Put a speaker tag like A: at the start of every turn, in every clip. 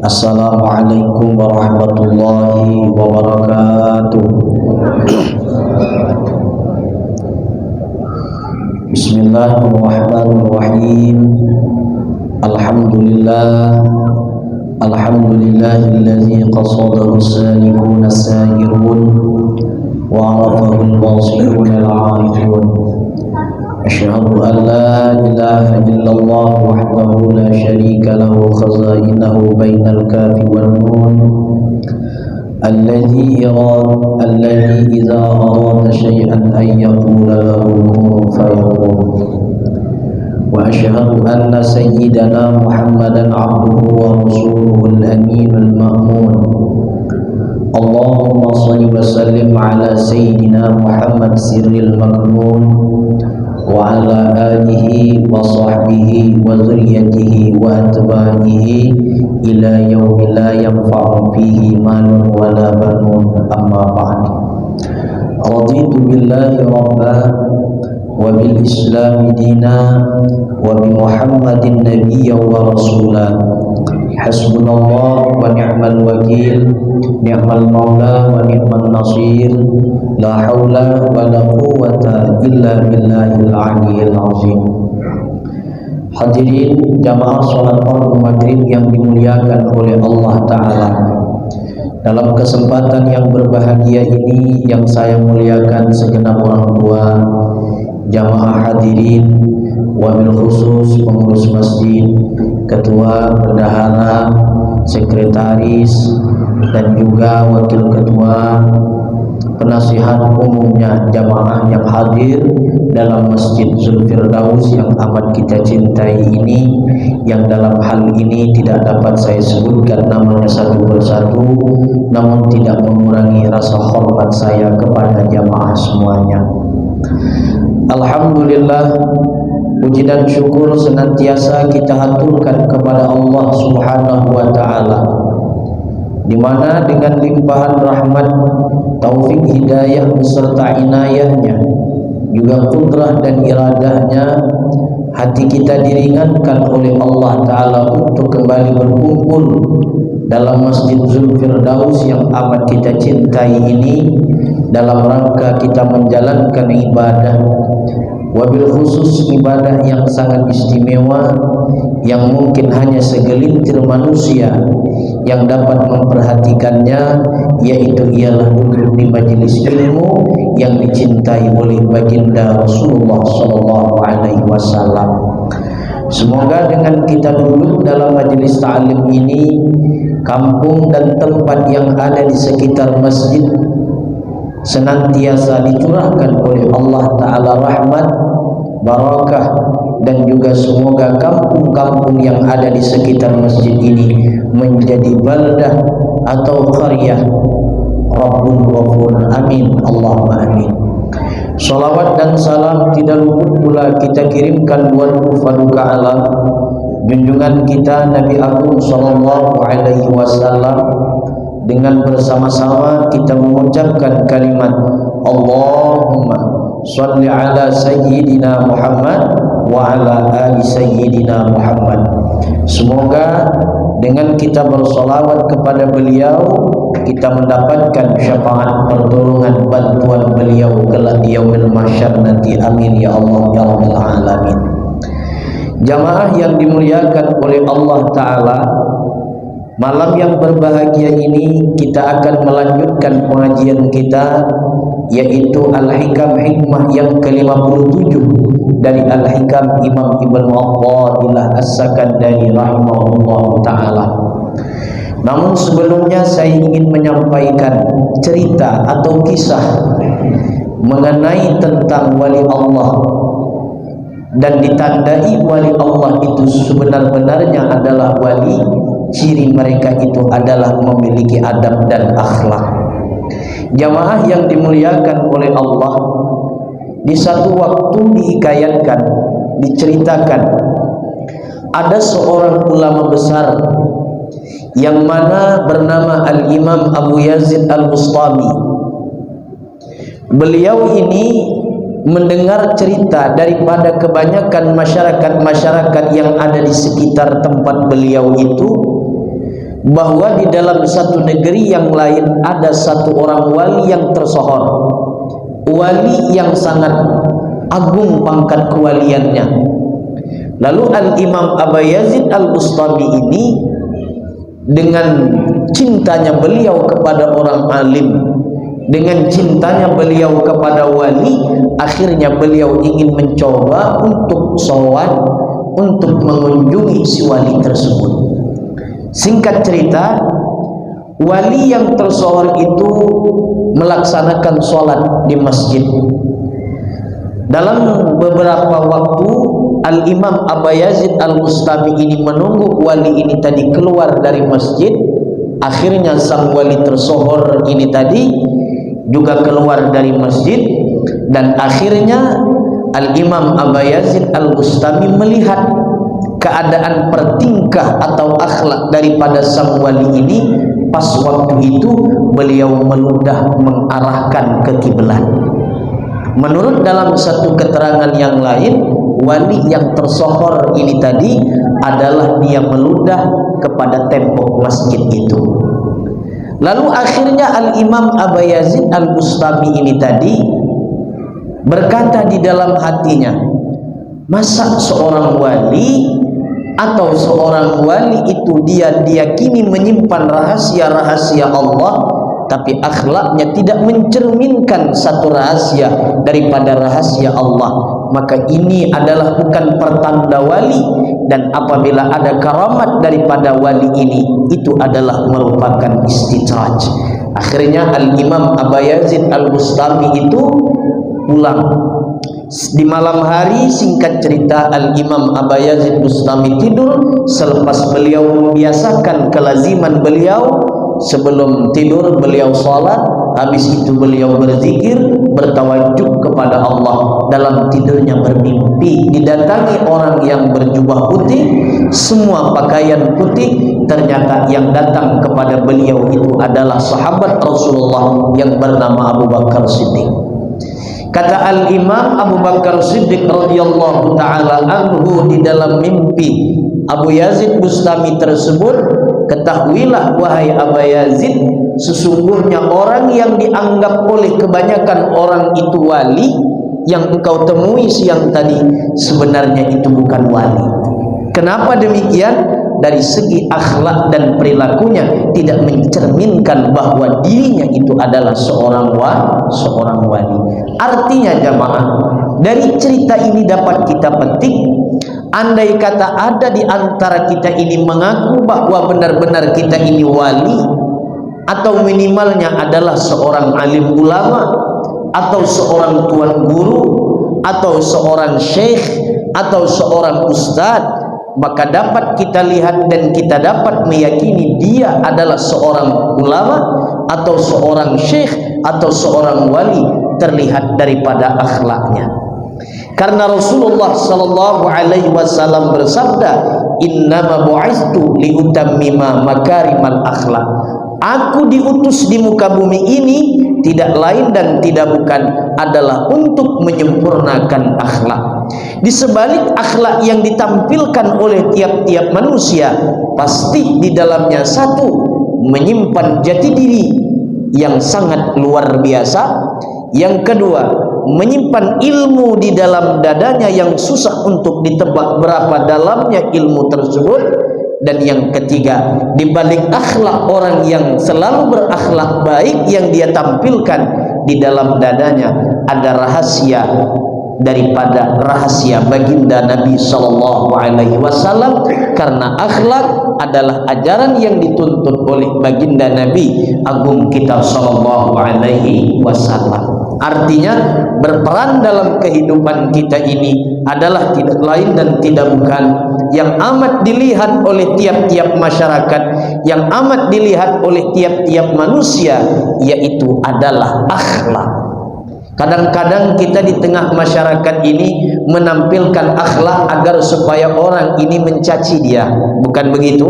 A: Assalamualaikum warahmatullahi wabarakatuh. Bismillahirrahmanirrahim. Alhamdulillahilladzi qasadahu as-salikun as-sairun wa arafahu al-wasilun al-arifun. Asyhadu an la ilaha illallah wahdahu la syarika lahu khazainahu bainal kafi wan nun alladzi idza arada syai'an ay yaqula lahu kun fayakun. Wa asyhadu anna sayyidana Muhammadan abduhu wa rasuluhu al-aminul ma'mun. Allahumma shalli wa sallim ala sayyidina Muhammad sirril maknun wa ala alihi wa sahbihi wa zuriyatihi wa atba'ihi ila yaumi la yanfa'u fihi malun wa la banun, amma ba'd. Raditu billahi rabba wa bil islami dina wa bi Muhammadin nabiyya wa rasula. Hasbunallah wa ni'mal wakil, ni'mal maula wa ni'mal nasir, la haula wa la quwwata illa billahil aliyyil azim. Hadirin jamaah salat fardu maghrib yang dimuliakan oleh Allah Ta'ala, dalam kesempatan yang berbahagia ini yang saya muliakan segenap orang tua, jamaah hadirin, wabil khusus pengurus masjid, ketua, bendahara, sekretaris, dan juga wakil ketua, penasihat umumnya, jamaah yang hadir dalam Masjid Zulfirdaus yang amat kita cintai ini, yang dalam hal ini tidak dapat saya sebutkan namanya satu persatu, namun tidak mengurangi rasa hormat saya kepada jamaah semuanya. Alhamdulillah, puji dan syukur senantiasa kita haturkan kepada Allah Subhanahu wa Ta'ala, di mana dengan limpahan rahmat, taufik hidayah beserta inayahnya, juga kudrah dan iradahnya, hati kita diringankan oleh Allah Ta'ala untuk kembali berkumpul dalam Masjid Zulfirdaus yang amat kita cintai ini, dalam rangka kita menjalankan ibadah, wabil khusus ibadah yang sangat istimewa, yang mungkin hanya segelintir manusia yang dapat memperhatikannya, yaitu ialah duduk di majelis ilmu yang dicintai oleh baginda Rasulullah sallallahu alaihi wasallam. Semoga dengan kita duduk dalam majelis ta'lim ini, kampung dan tempat yang ada di sekitar masjid senantiasa dicurahkan oleh Allah Ta'ala rahmat, barakah, dan juga semoga kampung-kampung yang ada di sekitar masjid ini menjadi baldah atau qaryah Rabbul Ghafur. Amin, Allahumma amin. Salawat dan salam tidak luput pula kita kirimkan buat paduka alam junjungan kita Nabi Agung sallallahu alaihi wasallam, dengan bersama-sama kita mengucapkan kalimat Allahumma shalli ala sayyidina Muhammad wa ala ali sayyidina Muhammad. Semoga dengan kita bersolawat kepada beliau, kita mendapatkan syafaat, pertolongan, bantuan beliau kelak di yaumil mahsyar nanti. Amin ya Allah ya rabbal alamin. Jamaah yang dimuliakan oleh Allah Ta'ala, malam yang berbahagia ini kita akan melanjutkan pengajian kita, yaitu Al-Hikam Hikmah yang ke-57 dari Al-Hikam Imam Ibn Athaillah As-Sakandari rahimahullah ta'ala. Namun sebelumnya saya ingin menyampaikan cerita atau kisah mengenai tentang wali Allah, dan ditandai wali Allah itu sebenar-benarnya adalah wali, ciri mereka itu adalah memiliki adab dan akhlak. Jamaah yang dimuliakan oleh Allah, di satu waktu dihikayatkan, diceritakan, ada seorang ulama besar yang mana bernama Al-Imam Abu Yazid Al-Bustami. Beliau ini mendengar cerita daripada kebanyakan masyarakat-masyarakat yang ada di sekitar tempat beliau itu, bahwa di dalam satu negeri yang lain ada satu orang wali yang tersohor, wali yang sangat agung pangkat kewaliannya. Lalu Al-Imam Aba Yazid Al-Bustami ini dengan cintanya beliau kepada orang alim, dengan cintanya beliau kepada wali, akhirnya beliau ingin mencoba untuk sowan, untuk mengunjungi si wali tersebut. Singkat cerita, wali yang tersohor itu melaksanakan sholat di masjid. Dalam beberapa waktu, Al-Imam Aba Yazid Al-Bustami ini menunggu wali ini tadi keluar dari masjid. Akhirnya sang wali tersohor ini tadi juga keluar dari masjid, dan akhirnya Al-Imam Aba Yazid Al-Bustami melihat keadaan pertingkah atau akhlak daripada sang wali ini. Pas waktu itu beliau meludah mengarahkan ke kiblat. Menurut dalam satu keterangan yang lain, wali yang tersohor ini tadi adalah dia meludah kepada tembok masjid itu. Lalu akhirnya Al-Imam Aba Yazid Al-Bustami ini tadi berkata di dalam hatinya, masa seorang wali atau seorang wali itu dia diyakini menyimpan rahasia-rahasia Allah, tapi akhlaknya tidak mencerminkan satu rahasia daripada rahasia Allah, maka ini adalah bukan pertanda wali. Dan apabila ada karamat daripada wali ini, itu adalah merupakan istidraj. Akhirnya Al-Imam Aba Yazid Al-Bustami itu pulang. Di malam hari, singkat cerita, Al-Imam Aba Yazid Bustami tidur. Selepas beliau membiasakan kelaziman beliau, sebelum tidur beliau salat, habis itu beliau berzikir, bertawajuk kepada Allah. Dalam tidurnya bermimpi didatangi orang yang berjubah putih, semua pakaian putih. Ternyata yang datang kepada beliau itu adalah sahabat Rasulullah yang bernama Abu Bakar Siddiq. Kata Al-Imam Abu Bakar Siddiq radhiyallahu ta'ala anhu di dalam mimpi Abu Yazid Bustami tersebut, ketahuilah wahai Aba Yazid, sesungguhnya orang yang dianggap oleh kebanyakan orang itu wali, yang engkau temui siang tadi, sebenarnya itu bukan wali. Kenapa demikian? Dari segi akhlak dan perilakunya tidak mencerminkan bahwa dirinya itu adalah seorang wali. Artinya jamaah, dari cerita ini dapat kita petik, andai kata ada di antara kita ini mengaku bahwa benar-benar kita ini wali, atau minimalnya adalah seorang alim ulama, atau seorang tuan guru, atau seorang syekh, atau seorang ustadz, maka dapat kita lihat dan kita dapat meyakini dia adalah seorang ulama atau seorang syekh atau seorang wali, terlihat daripada akhlaknya. Karena Rasulullah sallallahu alaihi wasallam bersabda, "Innama bu'istu liutammima makarimal akhlak." Aku diutus di muka bumi ini tidak lain dan tidak bukan adalah untuk menyempurnakan akhlak. Di sebalik akhlak yang ditampilkan oleh tiap-tiap manusia, pasti di dalamnya satu, menyimpan jati diri yang sangat luar biasa. Yang kedua, menyimpan ilmu di dalam dadanya yang susah untuk ditebak berapa dalamnya ilmu tersebut. Dan yang ketiga, di balik akhlak orang yang selalu berakhlak baik yang dia tampilkan, di dalam dadanya ada rahasia daripada rahasia baginda Nabi sallallahu alaihi wasallam, karena akhlak adalah ajaran yang dituntut oleh baginda Nabi agung kita sallallahu alaihi wasallam. Artinya berperan dalam kehidupan kita ini adalah tidak lain dan tidak bukan yang amat dilihat oleh tiap-tiap masyarakat, yang amat dilihat oleh tiap-tiap manusia, yaitu adalah akhlak. Kadang-kadang kita di tengah masyarakat ini menampilkan akhlak agar supaya orang ini mencaci dia, bukan begitu?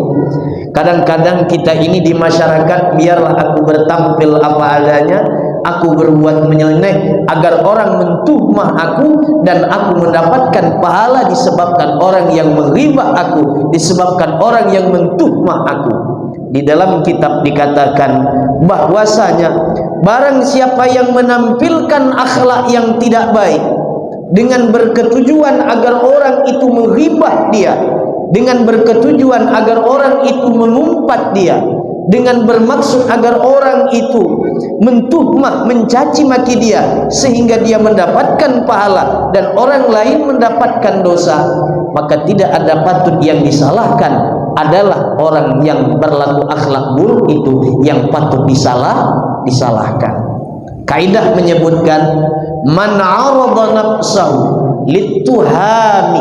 A: Kadang-kadang kita ini di masyarakat, biarlah aku bertampil apa adanya, aku berbuat menyeleneh agar orang mentuhmah aku, dan aku mendapatkan pahala disebabkan orang yang menghibah aku, disebabkan orang yang mentuhmah aku. Di dalam kitab dikatakan bahwasanya barang siapa yang menampilkan akhlak yang tidak baik dengan berketujuan agar orang itu menghibah dia, dengan berketujuan agar orang itu mengumpat dia, dengan bermaksud agar orang itu mentuhmah, mencaci maki dia sehingga dia mendapatkan pahala dan orang lain mendapatkan dosa, maka tidak ada patut yang disalahkan adalah orang yang berlaku akhlak buruk itu yang patut disalahkan. Kaidah menyebutkan man 'arada nafsahu lituhami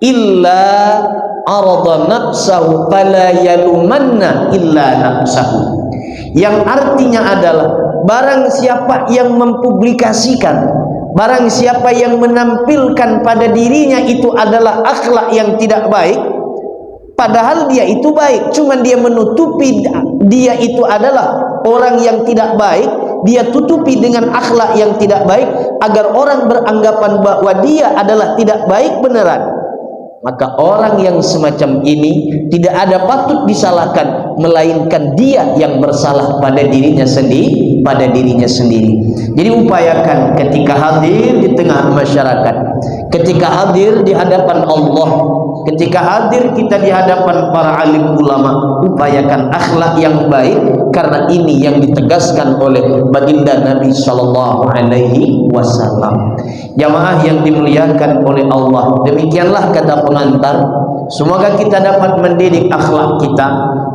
A: illa 'arada nafsahu fala yalumanna illa nafsahu. Yang artinya adalah barang siapa yang mempublikasikan, barang siapa yang menampilkan pada dirinya itu adalah akhlak yang tidak baik, padahal dia itu baik, cuman dia menutupi dia itu adalah orang yang tidak baik, dia tutupi dengan akhlak yang tidak baik agar orang beranggapan bahwa dia adalah tidak baik beneran. Maka orang yang semacam ini tidak ada patut disalahkan, melainkan dia yang bersalah pada dirinya sendiri, Jadi upayakan ketika hadir di tengah masyarakat, ketika hadir di hadapan Allah, ketika hadir kita di hadapan para alim ulama, upayakan akhlak yang baik, karena ini yang ditegaskan oleh baginda Nabi sallallahu alaihi wasallam. Jamaah yang dimuliakan oleh Allah, demikianlah kata pengantar. Semoga kita dapat mendidik akhlak kita,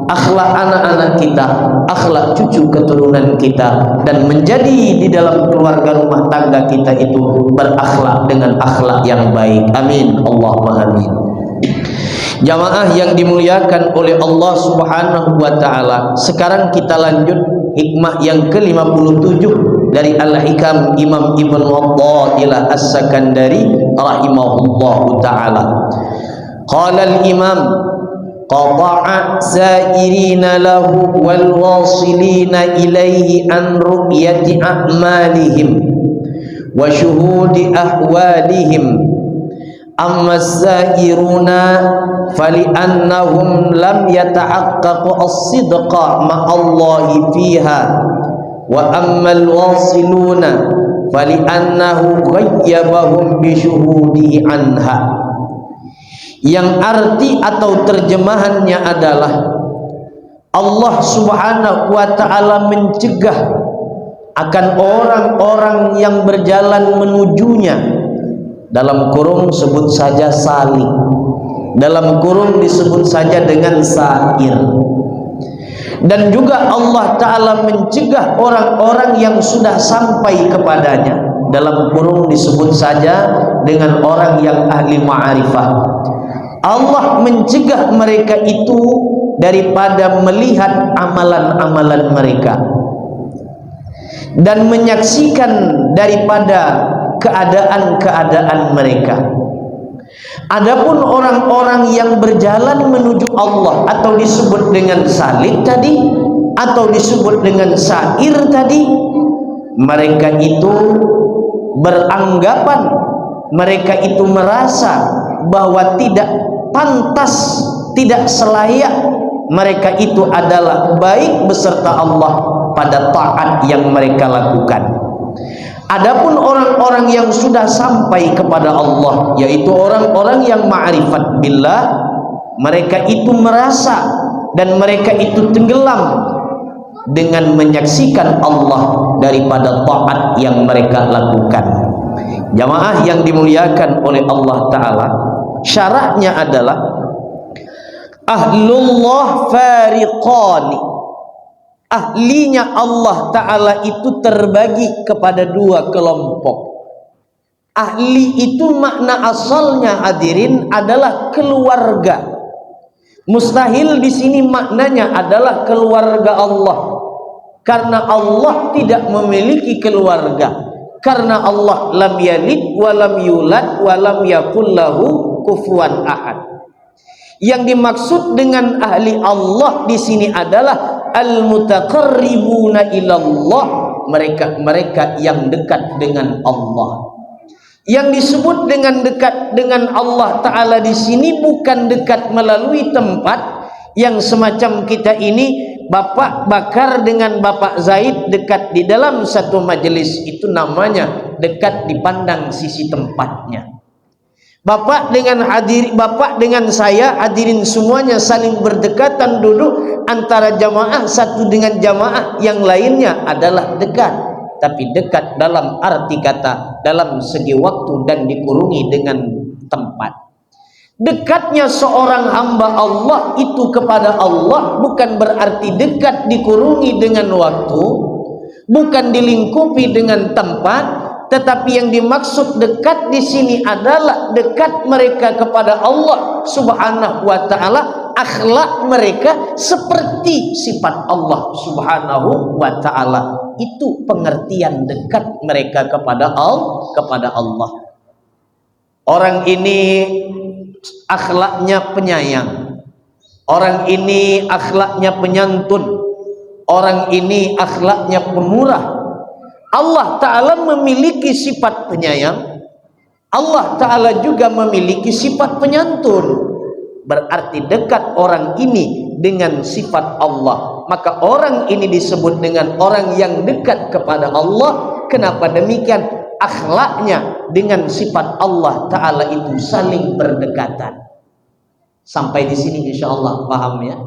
A: akhlak anak-anak kita, akhlak cucu keturunan kita, dan menjadi di dalam keluarga rumah tangga kita itu berakhlak dengan akhlak yang baik. Amin, Allahumma amin. Jamaah yang dimuliakan oleh Allah Subhanahu wa taala, sekarang kita lanjut hikmah yang ke-57 dari Al-Hikam Imam Ibn Watta'ilah As-Sakandari rahimahullahu taala. Qala al-imam qata'a sairina lahu wal wasilina ilaihi an ru'yati a'malihim wa syuhudi ahwalihim. Amma as-sairuna fali'annahum lam yatahaqqaqu as-sidqa ma'allahi fiha, wa amma al-wasiluna fali'annahu ghayyabahum bi syuhudihi anha. Yang arti atau terjemahannya adalah Allah Subhanahu wa ta'ala mencegah akan orang-orang yang berjalan menujunya, dalam kurung sebut saja salik, dalam kurung disebut saja dengan sair. Dan juga Allah Ta'ala mencegah orang-orang yang sudah sampai kepadanya, dalam kurung disebut saja dengan orang yang ahli ma'rifah. Allah mencegah mereka itu daripada melihat amalan-amalan mereka dan menyaksikan daripada keadaan-keadaan mereka. Adapun orang-orang yang berjalan menuju Allah, atau disebut dengan salik tadi, atau disebut dengan sair tadi, mereka itu beranggapan, mereka itu merasa bahwa tidak pantas, tidak selayak mereka itu adalah baik beserta Allah pada taat yang mereka lakukan. Adapun orang-orang yang sudah sampai kepada Allah, yaitu orang-orang yang ma'rifat billah, mereka itu merasa dan mereka itu tenggelam dengan menyaksikan Allah daripada taat yang mereka lakukan. Jamaah yang dimuliakan oleh Allah Ta'ala, syaratnya adalah ahlullah fariqani, ahlinya Allah Ta'ala itu terbagi kepada dua kelompok. Ahli itu makna asalnya hadirin adalah keluarga. Mustahil di sini maknanya adalah keluarga Allah, karena Allah tidak memiliki keluarga. Karena Allah lam yalid wa lam yulad wa lam yakul lahu kufuwan ahad. Yang dimaksud dengan ahli Allah di sini adalah al-mutaqarribuna ilallah, mereka yang dekat dengan Allah. Yang disebut dengan dekat dengan Allah Ta'ala di sini bukan dekat melalui tempat. Yang semacam kita ini, Bapak Bakar dengan Bapak Zaid dekat di dalam satu majelis, itu namanya dekat dipandang sisi tempatnya. Bapak dengan saya hadirin semuanya saling berdekatan duduk, antara jamaah satu dengan jamaah yang lainnya adalah dekat, tapi dekat dalam arti kata dalam segi waktu dan dikurungi dengan tempat. Dekatnya seorang hamba Allah itu kepada Allah bukan berarti dekat dikurungi dengan waktu, bukan dilingkupi dengan tempat. Tetapi yang dimaksud dekat di sini adalah dekat mereka kepada Allah Subhanahu wa taala, akhlak mereka seperti sifat Allah Subhanahu wa taala. Itu pengertian dekat mereka kepada Allah. Orang ini akhlaknya penyayang, orang ini akhlaknya penyantun, orang ini akhlaknya pemurah. Allah Ta'ala memiliki sifat penyayang, Allah Ta'ala juga memiliki sifat penyantun. Berarti dekat orang ini dengan sifat Allah, maka orang ini disebut dengan orang yang dekat kepada Allah. Kenapa demikian? Akhlaknya dengan sifat Allah Ta'ala itu saling berdekatan. Sampai di sini insya Allah paham ya.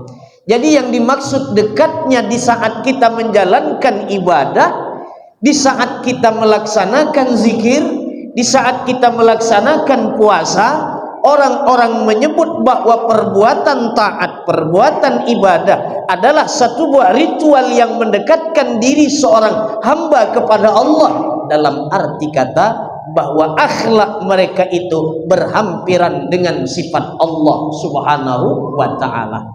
A: Jadi yang dimaksud dekatnya di saat kita menjalankan ibadah, di saat kita melaksanakan zikir, di saat kita melaksanakan puasa, orang-orang menyebut bahwa perbuatan taat, perbuatan ibadah adalah satu buah ritual yang mendekatkan diri seorang hamba kepada Allah, dalam arti kata bahwa akhlak mereka itu berhampiran dengan sifat Allah Subhanahu wa ta'ala.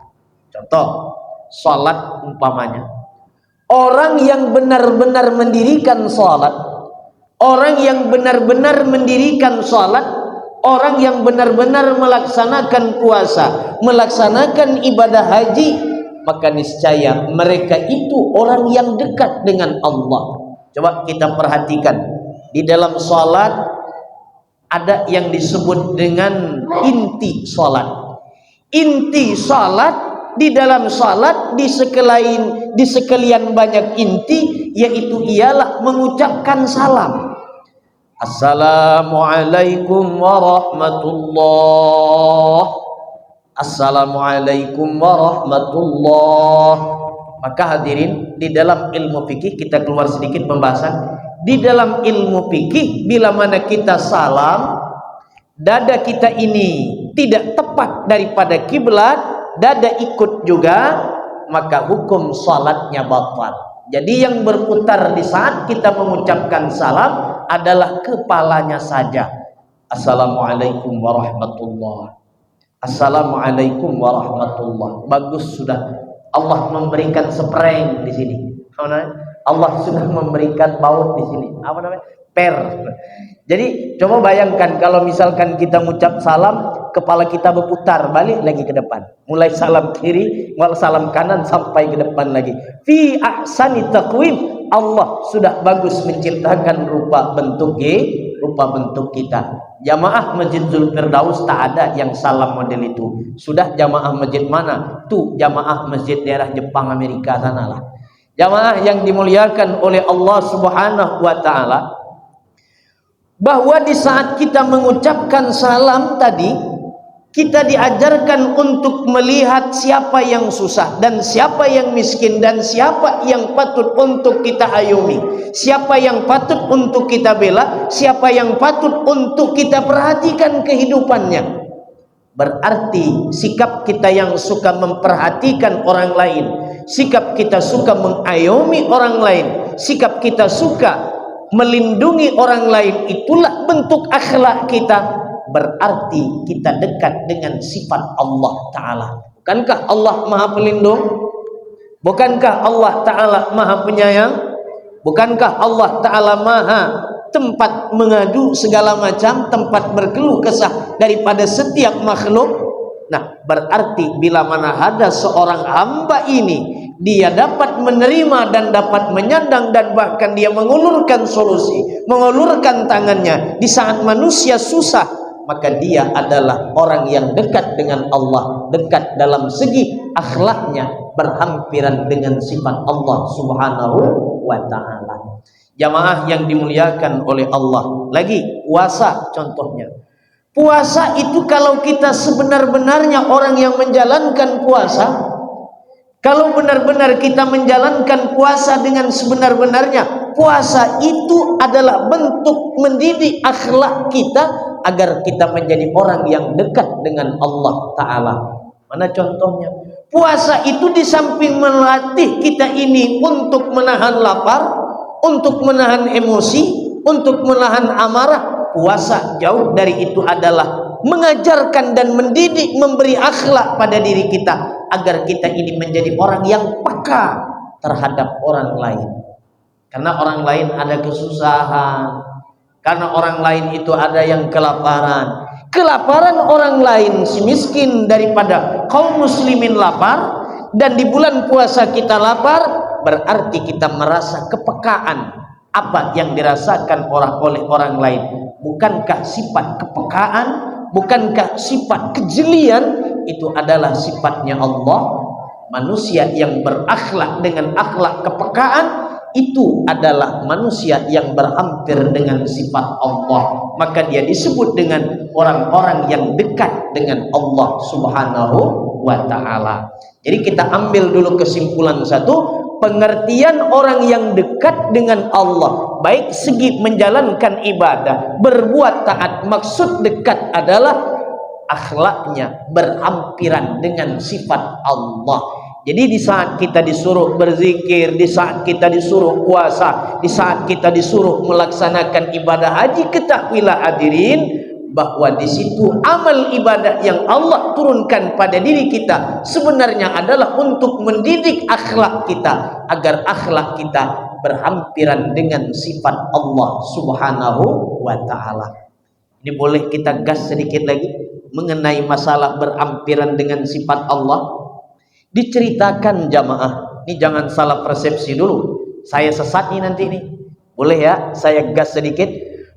A: Contoh, salat umpamanya. Orang yang benar-benar mendirikan salat, orang yang benar-benar mendirikan salat, orang yang benar-benar melaksanakan puasa, melaksanakan ibadah haji, maka niscaya mereka itu orang yang dekat dengan Allah. Coba kita perhatikan, di dalam salat ada yang disebut dengan inti salat. Inti salat, di dalam salat di sekalian banyak inti, yaitu ialah mengucapkan salam. Assalamualaikum warahmatullah. Assalamualaikum warahmatullah. Maka hadirin, di dalam ilmu fikih, kita keluar sedikit pembahasan. Di dalam ilmu fikih, bila mana kita salam, dada kita ini tidak tepat daripada kiblat, dada ikut juga, maka hukum salatnya batal. Jadi yang berputar di saat kita mengucapkan salam adalah kepalanya saja. Assalamualaikum warahmatullah. Assalamualaikum warahmatullah. Bagus sudah. Allah memberikan spray di sini. Allah sudah memberikan baut di sini. Apa namanya? Per. Jadi coba bayangkan kalau misalkan kita mengucap salam, kepala kita berputar balik lagi ke depan. Mulai salam kiri, mulai salam kanan sampai ke depan lagi. Fi ahsani taqwim. Allah sudah bagus menciptakan rupa bentuk kita. Jamaah Masjid Zulfirdaus tak ada yang salam model itu. Sudah jamaah masjid mana? Tuh jamaah masjid daerah Jepang Amerika sanalah. Jamaah yang dimuliakan oleh Allah Subhanahu wa taala, bahwa di saat kita mengucapkan salam tadi, kita diajarkan untuk melihat siapa yang susah dan siapa yang miskin dan siapa yang patut untuk kita ayomi, siapa yang patut untuk kita bela, siapa yang patut untuk kita perhatikan kehidupannya. Berarti sikap kita yang suka memperhatikan orang lain, sikap kita suka mengayomi orang lain, sikap kita suka melindungi orang lain, itulah bentuk akhlak kita. Berarti kita dekat dengan sifat Allah Ta'ala. Bukankah Allah Maha Pelindung? Bukankah Allah Ta'ala Maha Penyayang? Bukankah Allah Ta'ala Maha tempat mengadu segala macam, tempat berkeluh kesah daripada setiap makhluk? Nah, berarti bila mana ada seorang hamba ini, dia dapat menerima dan dapat menyandang dan bahkan dia mengulurkan solusi, mengulurkan tangannya di saat manusia susah, maka dia adalah orang yang dekat dengan Allah, dekat dalam segi akhlaknya berhampiran dengan sifat Allah Subhanahu wa taala. Jamaah yang dimuliakan oleh Allah. Lagi puasa contohnya. Puasa itu kalau kita sebenar-benarnya orang yang menjalankan puasa, kalau benar-benar kita menjalankan puasa dengan sebenar-benarnya, puasa itu adalah bentuk mendidik akhlak kita agar kita menjadi orang yang dekat dengan Allah Ta'ala. Mana contohnya? Puasa itu di samping melatih kita ini untuk menahan lapar, untuk menahan emosi, untuk menahan amarah, puasa jauh dari itu adalah mengajarkan dan mendidik, memberi akhlak pada diri kita agar kita ini menjadi orang yang peka terhadap orang lain. Karena orang lain ada kesusahan, karena orang lain itu ada yang kelaparan. Kelaparan orang lain, si miskin daripada kaum muslimin lapar, dan di bulan puasa kita lapar, berarti kita merasa kepekaan apa yang dirasakan oleh orang lain. Bukankah sifat kepekaan, bukankah sifat kejelian itu adalah sifatnya Allah? Manusia yang berakhlak dengan akhlak kepekaan itu adalah manusia yang berhampir dengan sifat Allah. Maka dia disebut dengan orang-orang yang dekat dengan Allah Subhanahu wa ta'ala. Jadi kita ambil dulu kesimpulan satu, pengertian orang yang dekat dengan Allah, baik segi menjalankan ibadah, berbuat taat, maksud dekat adalah akhlaknya berhampiran dengan sifat Allah. Jadi di saat kita disuruh berzikir, di saat kita disuruh puasa, di saat kita disuruh melaksanakan ibadah haji, ketahuilah hadirin bahwa di situ amal ibadah yang Allah turunkan pada diri kita sebenarnya adalah untuk mendidik akhlak kita agar akhlak kita berhampiran dengan sifat Allah Subhanahu wa ta'ala. Ini boleh kita gas sedikit lagi mengenai masalah berhampiran dengan sifat Allah. Diceritakan jamaah, ini jangan salah persepsi dulu, saya sesat nih nanti nih, boleh ya saya gas sedikit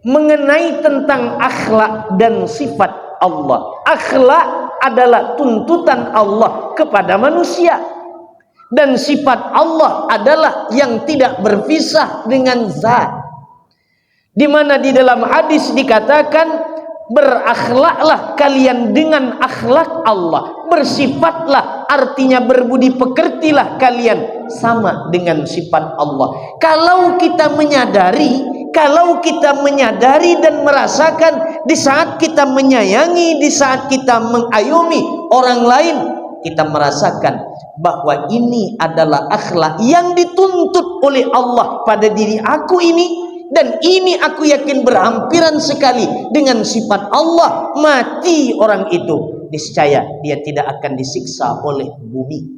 A: mengenai tentang akhlak dan sifat Allah. Akhlak adalah tuntutan Allah kepada manusia, dan sifat Allah adalah yang tidak berpisah dengan zat, di mana di dalam hadis dikatakan, berakhlaklah kalian dengan akhlak Allah, bersifatlah, artinya berbudi pekertilah kalian sama dengan sifat Allah. Kalau kita menyadari dan merasakan di saat kita menyayangi, di saat kita mengayomi orang lain, kita merasakan bahwa ini adalah akhlak yang dituntut oleh Allah pada diri aku ini, dan ini aku yakin berhampiran sekali dengan sifat Allah, mati orang itu, niscaya dia tidak akan disiksa oleh bumi,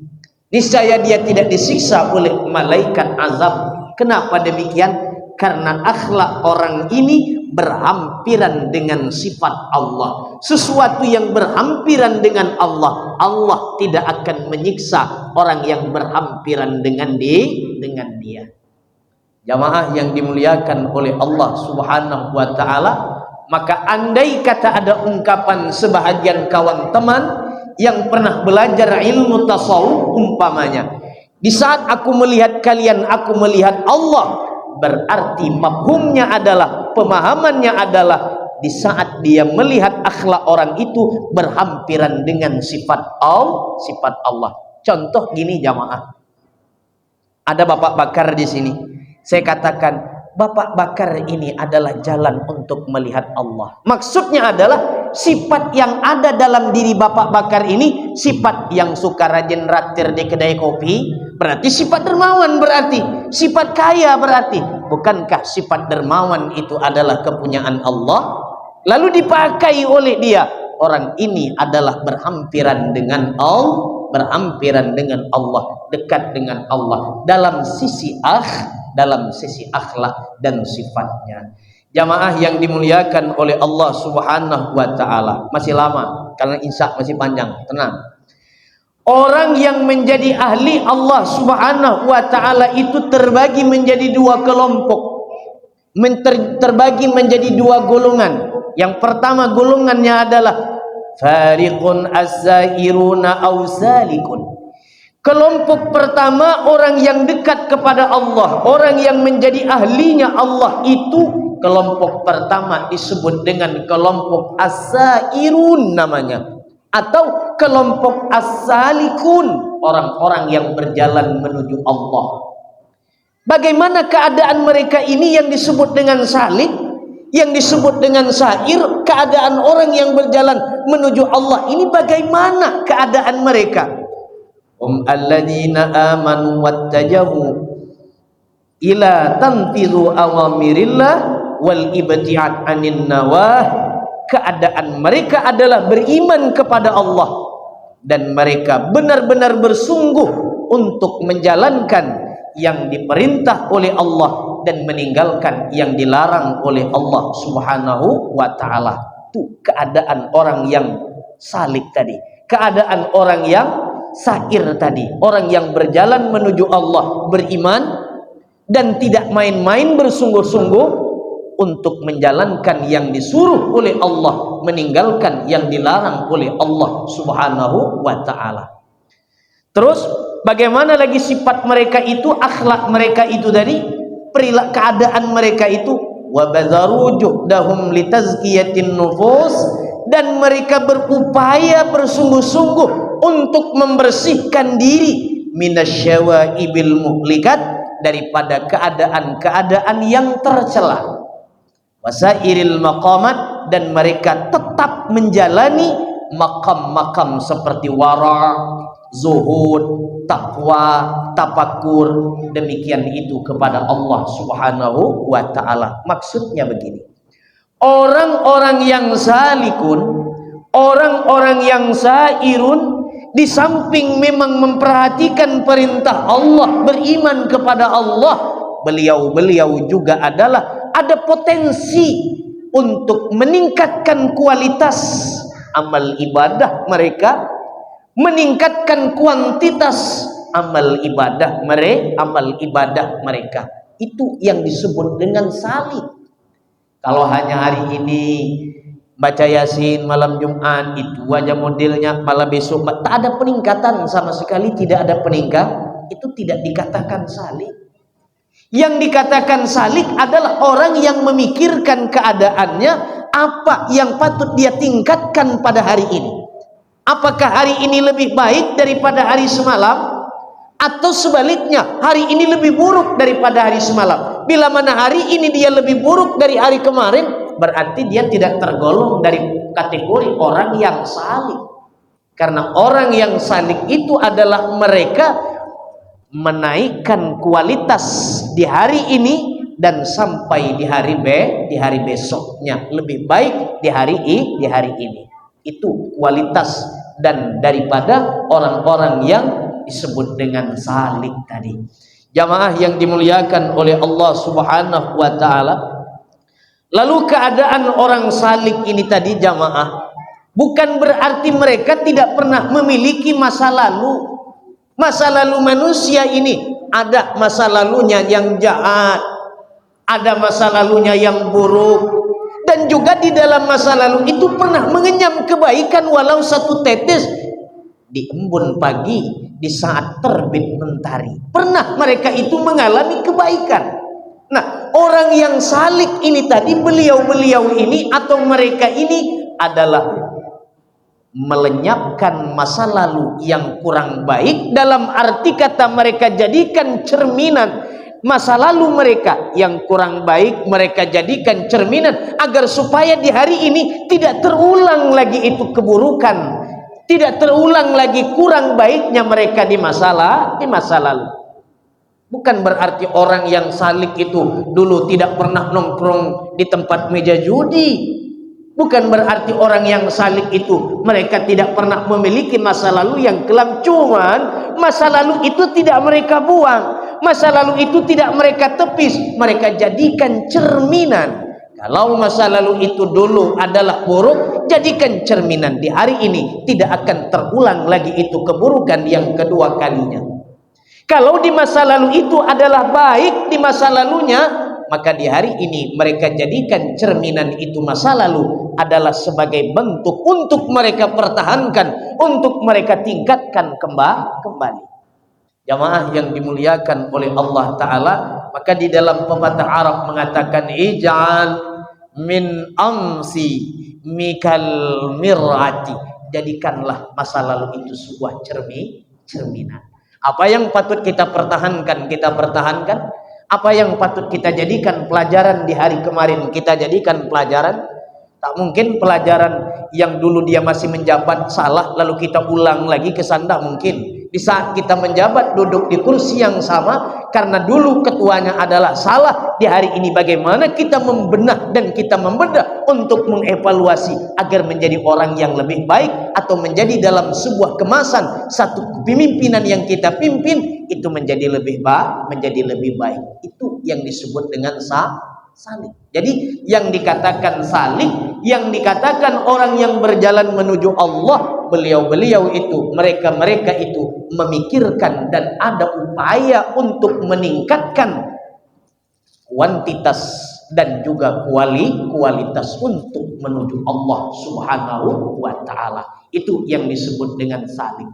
A: niscaya dia tidak disiksa oleh malaikat azab. Kenapa demikian? Karena akhlak orang ini berhampiran dengan sifat Allah. Sesuatu yang berhampiran dengan Allah, Allah tidak akan menyiksa orang yang berhampiran dengan dia. Jamaah yang dimuliakan oleh Allah Subhanahu wa ta'ala, maka andai kata ada ungkapan sebahagian kawan teman yang pernah belajar ilmu tasawuf, umpamanya, di saat aku melihat kalian, aku melihat Allah, berarti mafhumnya adalah, pemahamannya adalah, di saat dia melihat akhlak orang itu berhampiran dengan sifat Allah. Contoh gini jamaah, ada Bapak Bakar di sini. Saya katakan, Bapak Bakar ini adalah jalan untuk melihat Allah. Maksudnya adalah sifat yang ada dalam diri Bapak Bakar ini, sifat yang suka rajin raktir di kedai kopi, berarti sifat dermawan, berarti sifat kaya, berarti bukankah sifat dermawan itu adalah kepunyaan Allah? Lalu dipakai oleh dia, orang ini adalah berhampiran dengan Allah, dekat dengan Allah dalam sisi akhlak dan sifatnya. Jamaah yang dimuliakan oleh Allah Subhanahu wa ta'ala, masih lama karena insya masih panjang, tenang. Orang yang menjadi ahli Allah Subhanahu wa ta'ala itu terbagi menjadi dua kelompok, terbagi menjadi dua golongan. Yang pertama golongannya adalah fariqun az-zairuna aw salikun, Kelompok pertama orang yang dekat kepada Allah, orang yang menjadi ahlinya Allah, itu kelompok pertama disebut dengan kelompok as-sairun namanya, atau kelompok as-salikun, orang-orang yang berjalan menuju Allah. Bagaimana keadaan mereka ini yang disebut dengan salik, yang disebut dengan sair? Keadaan orang yang berjalan menuju Allah ini bagaimana keadaan mereka? Alladzina amanu wattajahu ila tanfidhu awamirillah wal ibti'ad anin nawah. Keadaan mereka adalah beriman kepada Allah dan mereka benar-benar bersungguh untuk menjalankan yang diperintah oleh Allah dan meninggalkan yang dilarang oleh Allah Subhanahu wa ta'ala. Itu keadaan orang yang salik tadi, keadaan orang yang sair tadi, orang yang berjalan menuju Allah, beriman dan tidak main-main, bersungguh-sungguh untuk menjalankan yang disuruh oleh Allah, meninggalkan yang dilarang oleh Allah Subhanahu wa ta'ala. Terus bagaimana lagi sifat mereka itu, akhlak mereka itu tadi, perilaku keadaan mereka itu, wa badzaru juhdahum litazkiyatin nufus, dan mereka berupaya bersungguh-sungguh untuk membersihkan diri minasyawaibil muhlikat, daripada keadaan-keadaan yang tercela, wasairil maqamat, dan mereka tetap menjalani makam-makam seperti wara', zuhud, taqwa, tafakur, demikian itu kepada Allah Subhanahu wa ta'ala. Maksudnya begini, orang-orang yang salikun, orang-orang yang sairun, di samping memang memperhatikan perintah Allah, beriman kepada Allah, beliau-beliau juga ada potensi untuk meningkatkan kualitas amal ibadah mereka, meningkatkan kuantitas amal ibadah mereka. Itu yang disebut dengan salik. Kalau hanya hari ini baca Yasin malam Jumat, itu aja modelnya, malam besok tak ada peningkatan sama sekali, tidak ada peningkatan, itu tidak dikatakan salik. Yang dikatakan salik adalah orang yang memikirkan keadaannya, apa yang patut dia tingkatkan pada hari ini. Apakah hari ini lebih baik daripada hari semalam, atau sebaliknya hari ini lebih buruk daripada hari semalam? Bila mana hari ini dia lebih buruk dari hari kemarin, berarti dia tidak tergolong dari kategori orang yang salik. Karena orang yang salik itu adalah mereka menaikkan kualitas di hari ini dan sampai di hari besoknya lebih baik di hari ini. Itu kualitas dan daripada orang-orang yang disebut dengan salik tadi. Jamaah yang dimuliakan oleh Allah Subhanahu wa ta'ala, lalu keadaan orang salik ini tadi jamaah, bukan berarti mereka tidak pernah memiliki masa lalu. Masa lalu manusia ini ada masa lalunya yang jahat, ada masa lalunya yang buruk, dan juga di dalam masa lalu itu pernah mengenyam kebaikan walau satu tetes di embun pagi, di saat terbit mentari. Pernah mereka itu mengalami kebaikan. Nah, orang yang salik ini tadi, beliau-beliau ini atau mereka ini adalah melenyapkan masa lalu yang kurang baik, dalam arti kata mereka jadikan cerminan masa lalu mereka yang kurang baik, mereka jadikan cerminan agar supaya di hari ini tidak terulang lagi itu keburukan, tidak terulang lagi kurang baiknya mereka di masa lalu. Bukan berarti orang yang salik itu dulu tidak pernah nongkrong di tempat meja judi. Bukan berarti orang yang salik itu mereka tidak pernah memiliki masa lalu yang kelam. Cuman masa lalu itu tidak mereka buang, masa lalu itu tidak mereka tepis, mereka jadikan cerminan. Kalau masa lalu itu dulu adalah buruk, jadikan cerminan di hari ini tidak akan terulang lagi itu keburukan yang kedua kalinya. Kalau di masa lalu itu adalah baik di masa lalunya, maka di hari ini mereka jadikan cerminan itu masa lalu adalah sebagai bentuk untuk mereka pertahankan, untuk mereka tingkatkan kembali. Jamaah yang dimuliakan oleh Allah Ta'ala, maka di dalam pepatah Arab mengatakan ij'al min amsi mikal mir'ati, jadikanlah masa lalu itu sebuah cerminan. Apa yang patut kita pertahankan, kita pertahankan. Apa yang patut kita jadikan pelajaran di hari kemarin, kita jadikan pelajaran. Tak mungkin pelajaran yang dulu dia masih menjabat salah lalu kita ulang lagi ke sana, mungkin. Di saat kita menjabat duduk di kursi yang sama karena dulu ketuanya adalah salah, di hari ini bagaimana kita membenah dan kita membedah untuk mengevaluasi agar menjadi orang yang lebih baik, atau menjadi dalam sebuah kemasan satu kepemimpinan yang kita pimpin itu menjadi lebih baik. Itu yang disebut dengan salih. Jadi yang dikatakan salih, yang dikatakan orang yang berjalan menuju Allah, beliau-beliau itu, mereka itu memikirkan dan ada upaya untuk meningkatkan kuantitas dan juga kualitas untuk menuju Allah Subhanahu wa Ta'ala. Itu yang disebut dengan salih.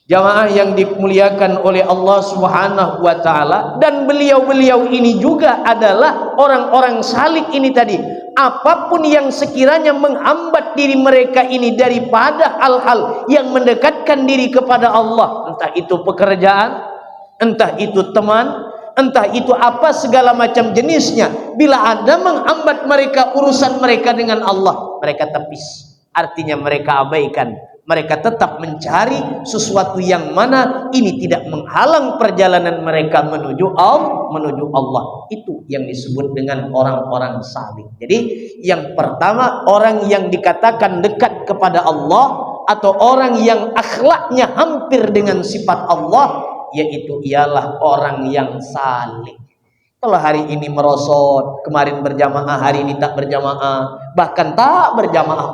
A: Jamaah yang dimuliakan oleh Allah Subhanahu wa Ta'ala, dan beliau-beliau ini juga adalah orang-orang salih ini tadi. Apapun yang sekiranya menghambat diri mereka ini daripada hal-hal yang mendekatkan diri kepada Allah, entah itu pekerjaan, entah itu teman, entah itu apa segala macam jenisnya, bila ada menghambat mereka urusan mereka dengan Allah, mereka tepis. Artinya mereka abaikan. Mereka tetap mencari sesuatu yang mana ini tidak menghalang perjalanan mereka menuju Allah. Itu yang disebut dengan orang-orang salih. Jadi yang pertama, orang yang dikatakan dekat kepada Allah atau orang yang akhlaknya hampir dengan sifat Allah, yaitu ialah orang yang salih. Kalau hari ini merosot, kemarin berjamaah, hari ini tak berjamaah, bahkan tak berjamaah,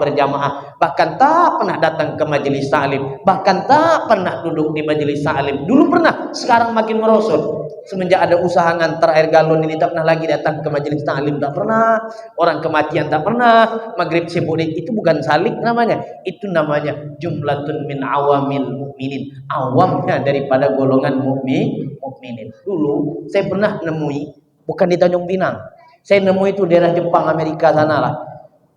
A: bahkan tak pernah datang ke majelis taklim, bahkan tak pernah duduk di majelis taklim. Dulu pernah, sekarang makin merosot. Semenjak ada usaha ngantar air galon ini tak pernah lagi datang ke majelis taklim, tak pernah. Orang kematian tak pernah. Maghrib sibuk, itu bukan salik namanya. Itu namanya jumlatun min awamil mukminin. Awamnya daripada golongan mukminin. Dulu saya pernah nemui, bukan di Tanjung Pinang, saya nemui itu daerah Jepang, Amerika sana lah.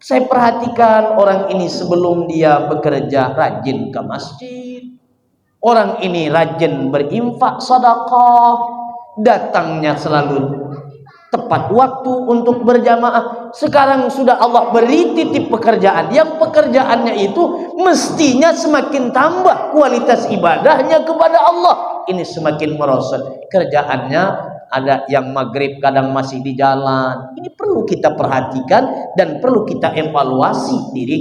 A: Saya perhatikan orang ini sebelum dia bekerja rajin ke masjid, orang ini rajin berinfak sedekah, datangnya selalu tepat waktu untuk berjamaah. Sekarang sudah Allah beri titip pekerjaan, yang pekerjaannya itu mestinya semakin tambah kualitas ibadahnya kepada Allah, ini semakin merosot. Kerjaannya ada yang maghrib kadang masih di jalan. Ini perlu kita perhatikan dan perlu kita evaluasi diri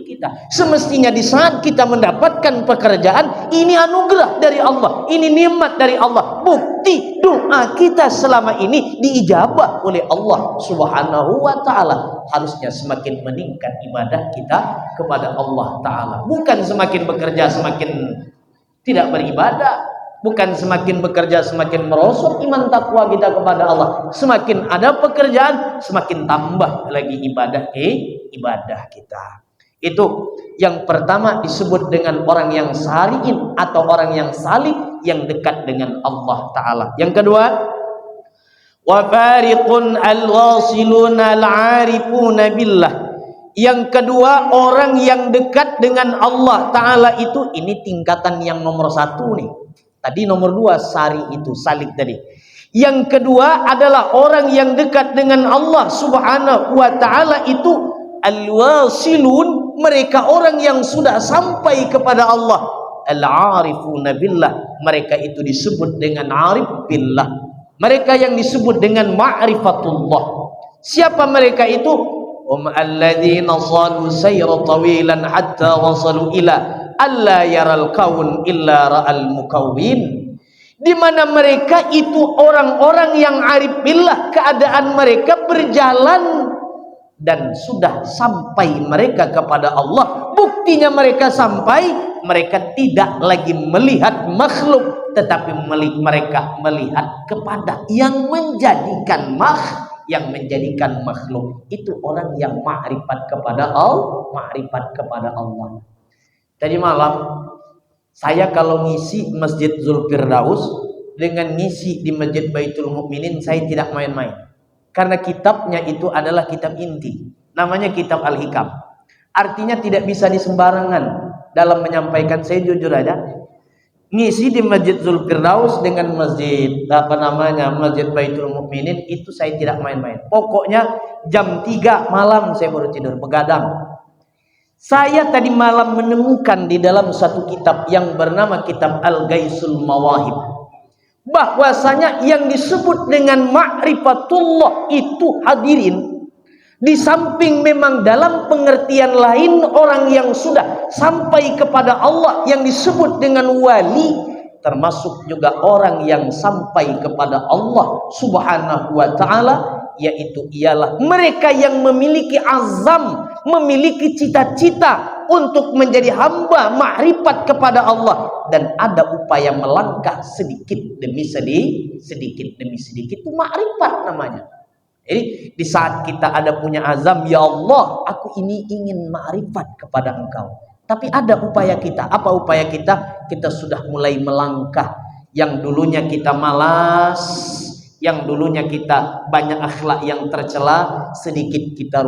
A: kita. Semestinya di saat kita mendapatkan pekerjaan, ini anugerah dari Allah, ini nikmat dari Allah, bukti doa kita selama ini diijabah oleh Allah Subhanahu wa Ta'ala. Harusnya semakin meningkat ibadah kita kepada Allah Ta'ala, bukan semakin bekerja semakin tidak beribadah. Bukan semakin bekerja semakin merosot iman takwa kita kepada Allah. Semakin ada pekerjaan, semakin tambah lagi ibadah kita. Itu yang pertama disebut dengan orang yang salihin atau orang yang salih, yang dekat dengan Allah Ta'ala. Yang kedua, wa fariqun al-ghasiluna al-arifuna billah. Yang kedua, orang yang dekat dengan Allah Ta'ala itu, ini tingkatan yang nomor satu nih. Tadi nomor dua sari itu, salik tadi. Yang kedua adalah orang yang dekat dengan Allah Subhanahu wa Ta'ala itu al-wasilun, mereka orang yang sudah sampai kepada Allah. Al-arifuna billah, mereka itu disebut dengan arif billah. Mereka yang disebut dengan ma'rifatullah. Siapa mereka itu? Alladzina shalu sayra tawilan hatta wasalu ila alla yaral kaun illa ra'al mukawwin. Di mana mereka itu orang-orang yang arif billah, keadaan mereka berjalan dan sudah sampai mereka kepada Allah. Buktinya mereka sampai, mereka tidak lagi melihat makhluk, tetapi mereka melihat kepada yang menjadikan makhluk. Itu orang yang ma'rifat kepada Allah, Tadi malam Saya kalau ngisi Masjid Zulfirdaus dengan ngisi di Masjid Baitul Mukminin, saya tidak main-main. Karena kitabnya itu adalah kitab inti. Namanya kitab Al-Hikam. Artinya tidak bisa disembarangan dalam menyampaikan. Saya jujur aja, ngisi di Masjid Zulfirdaus dengan Masjid Baitul Mukminin itu saya tidak main-main. Pokoknya jam 3 malam saya baru tidur, begadang. Saya tadi malam menemukan di dalam satu kitab yang bernama kitab Al-Ghaisul Mawahib, bahwasanya yang disebut dengan ma'rifatullah itu, hadirin, di samping memang dalam pengertian lain orang yang sudah sampai kepada Allah yang disebut dengan wali, termasuk juga orang yang sampai kepada Allah Subhanahu wa ta'ala, yaitu ialah mereka yang memiliki azam, memiliki cita-cita untuk menjadi hamba makrifat kepada Allah, dan ada upaya melangkah sedikit demi sedikit itu makrifat namanya. Jadi di saat kita ada punya azam, ya Allah, aku ini ingin makrifat kepada Engkau, tapi ada upaya kita. Apa upaya kita? Kita sudah mulai melangkah. Yang dulunya kita malas, yang dulunya kita banyak akhlak yang tercela, sedikit kita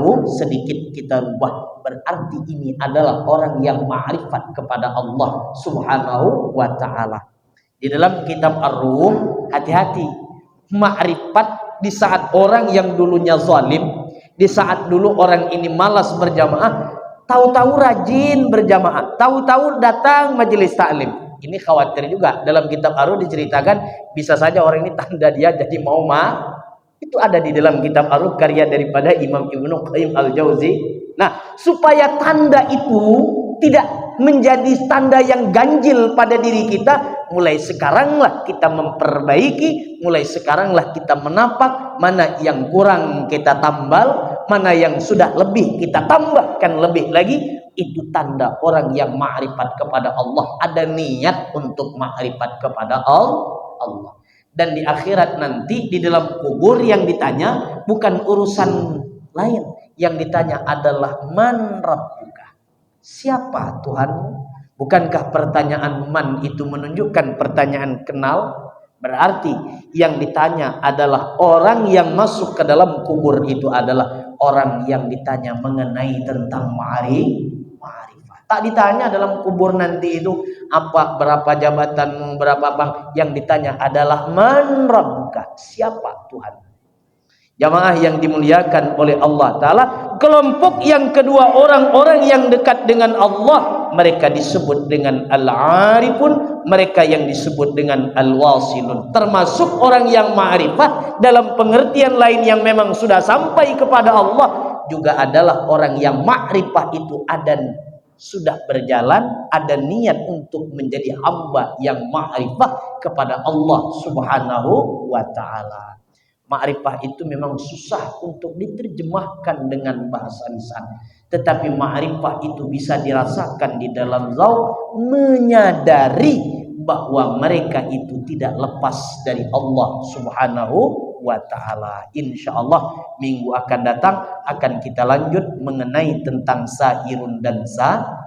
A: rubah. Berarti ini adalah orang yang ma'rifat kepada Allah Subhanahu wa ta'ala. Di dalam kitab Ar-Ruh, hati-hati, ma'rifat di saat orang yang dulunya zalim, di saat dulu orang ini malas berjamaah, tahu-tahu rajin berjamaah, tahu-tahu datang majelis taklim. Ini khawatir juga. Dalam kitab Ar-Ruh diceritakan bisa saja orang ini tanda dia jadi mau itu ada di dalam kitab Ar-Ruh, karya daripada Imam Ibnu Qayyim Al-Jauzi. Nah, supaya tanda itu tidak menjadi tanda yang ganjil pada diri kita, mulai sekaranglah kita memperbaiki, mulai sekaranglah kita menapak mana yang kurang kita tambal, mana yang sudah lebih kita tambahkan lebih lagi. Itu tanda orang yang ma'rifat kepada Allah, ada niat untuk ma'rifat kepada Allah. Dan di akhirat nanti di dalam kubur yang ditanya bukan urusan lain, yang ditanya adalah man rabbuka, siapa Tuhanmu? Bukankah pertanyaan man itu menunjukkan pertanyaan kenal? Berarti yang ditanya adalah orang yang masuk ke dalam kubur itu adalah orang yang ditanya mengenai tentang ma'rifat. Tak ditanya dalam kubur nanti itu apa, berapa jabatanmu, berapa bank. Yang ditanya adalah man rabbuka, siapa Tuhan. Jamaah yang dimuliakan oleh Allah Ta'ala, kelompok yang kedua, orang-orang yang dekat dengan Allah, mereka disebut dengan al-arifun, mereka yang disebut dengan al-wasilun. Termasuk orang yang ma'rifat dalam pengertian lain yang memang sudah sampai kepada Allah, juga adalah orang yang ma'rifat itu ada, sudah berjalan, ada niat untuk menjadi hamba yang ma'rifah kepada Allah Subhanahu wa ta'ala. Ma'rifah itu memang susah untuk diterjemahkan dengan bahasa lisan, tetapi ma'rifah itu bisa dirasakan di dalam zauq, menyadari bahwa mereka itu tidak lepas dari Allah Subhanahu wa ta'ala. Insyaallah minggu akan datang akan kita lanjut mengenai tentang sairun dan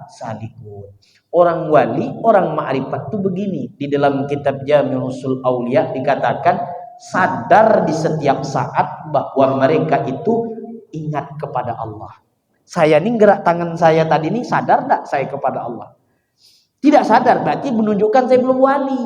A: salikun. Orang wali, orang ma'rifat itu begini. Di dalam kitab Jami'ul Usul Aulia dikatakan sadar di setiap saat bahwa mereka itu ingat kepada Allah. Saya ini gerak tangan saya tadi ini, sadar tak saya kepada Allah? Tidak sadar, berarti menunjukkan saya belum wali.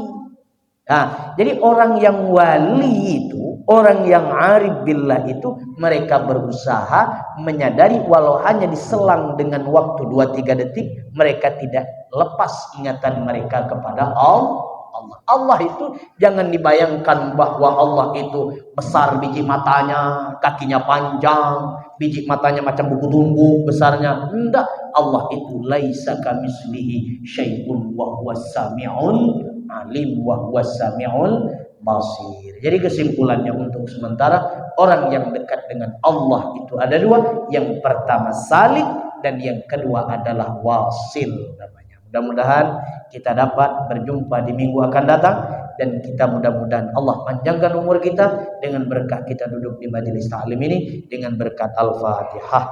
A: Nah, jadi orang yang wali itu, orang yang arif billah itu, mereka berusaha menyadari walau hanya diselang dengan waktu 2-3 detik, mereka tidak lepas ingatan mereka kepada Allah. Allah itu jangan dibayangkan bahwa Allah itu besar biji matanya, kakinya panjang, biji matanya macam buku tumbuk besarnya. Enggak, Allah itu laisa kamislihi syai'un wa huwas sami'un alim wa huwas sami'ul basir. Jadi kesimpulannya untuk sementara, orang yang dekat dengan Allah itu ada dua. Yang pertama salik, dan yang kedua adalah wasil namanya. Mudah-mudahan kita dapat berjumpa di minggu akan datang, dan kita mudah-mudahan Allah panjangkan umur kita dengan berkah kita duduk di majelis ta'lim ini dengan berkat Al-Fatihah.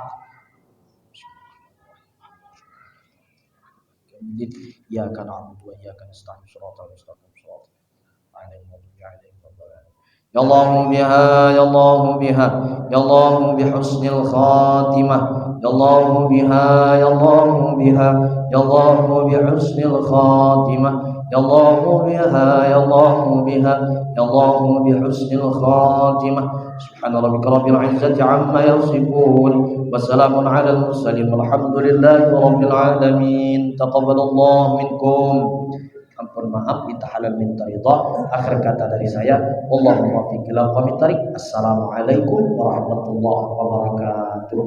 A: Hamidin. Iyyaka na'budu wa iyyaka nasta'in. Shiratal mustaqim. Shiratal ladzina an'amta 'alaihim. Ya Allah biha, ya Allah biha, ya Allah bihusnil khatimah. Ya Allah biha, ya Allah biha, ya Allah bihusnil khatimah. Ya Allah biha, ya Allah biha, ya Allah bihusnil khatimah. Subhana rabbika rabbil izzati amma yasifun wa salamun 'alal mursalin walhamdulillahi rabbil alamin. Taqabbalallahu minkum. Ampun maaf, minta halal minta ridha. Akhir kata dari saya, Allahumma fi ila qamit tarik. Assalamualaikum warahmatullahi wabarakatuh.